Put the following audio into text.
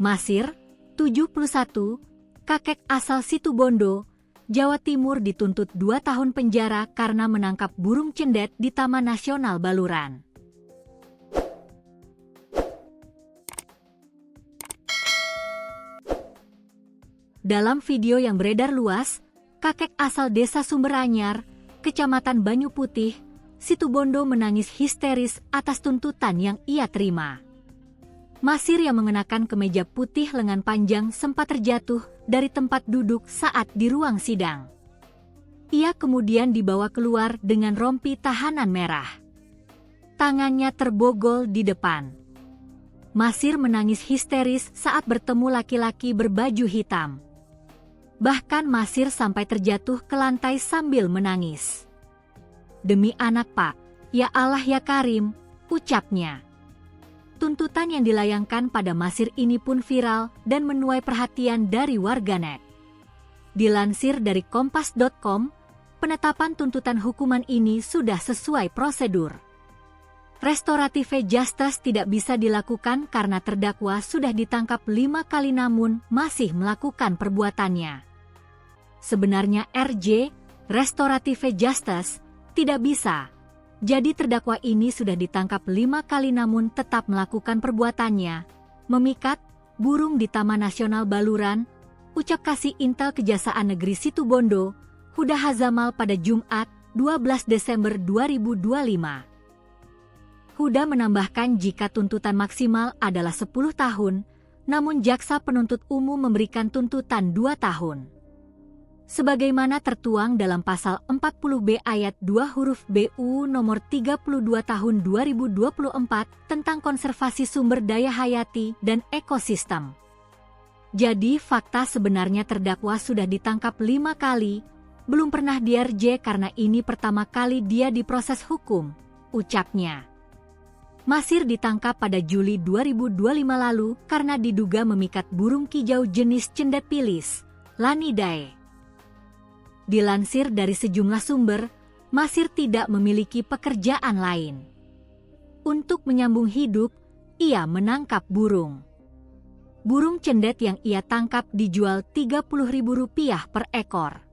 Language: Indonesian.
Masir, 71, kakek asal Situbondo, Jawa Timur dituntut 2 tahun penjara karena menangkap burung cendet di Taman Nasional Baluran. Dalam video yang beredar luas, kakek asal Desa Sumberanyar, Kecamatan Banyu Putih, Situbondo menangis histeris atas tuntutan yang ia terima. Masir yang mengenakan kemeja putih lengan panjang sempat terjatuh dari tempat duduk saat di ruang sidang. Ia kemudian dibawa keluar dengan rompi tahanan merah. Tangannya terbogol di depan. Masir menangis histeris saat bertemu laki-laki berbaju hitam. Bahkan Masir sampai terjatuh ke lantai sambil menangis. "Demi anak Pak, ya Allah ya Karim," ucapnya. Tuntutan yang dilayangkan pada Masir ini pun viral dan menuai perhatian dari warganet. Dilansir dari kompas.com, penetapan tuntutan hukuman ini sudah sesuai prosedur. Restoratif justice tidak bisa dilakukan karena terdakwa sudah ditangkap 5 kali namun masih melakukan perbuatannya. Sebenarnya RJ, restoratif justice, tidak bisa. Jadi terdakwa ini sudah ditangkap 5 kali namun tetap melakukan perbuatannya, memikat burung di Taman Nasional Baluran, ucap Kasih Intel Kejaksaan Negeri Situbondo, Huda Hazamal pada Jumat, 12 Desember 2025. Huda menambahkan jika tuntutan maksimal adalah 10 tahun, namun jaksa penuntut umum memberikan tuntutan 2 tahun. Sebagaimana tertuang dalam pasal 40B ayat 2 huruf BU nomor 32 tahun 2024 tentang konservasi sumber daya hayati dan ekosistem. Jadi fakta sebenarnya terdakwa sudah ditangkap 5 kali, belum pernah di-RJ karena ini pertama kali dia diproses hukum, ucapnya. Masir ditangkap pada Juli 2025 lalu karena diduga memikat burung kicau jenis cendet pilis, Lanidae. Dilansir dari sejumlah sumber, Masir tidak memiliki pekerjaan lain. Untuk menyambung hidup, ia menangkap burung. Burung cendet yang ia tangkap dijual Rp30.000 per ekor.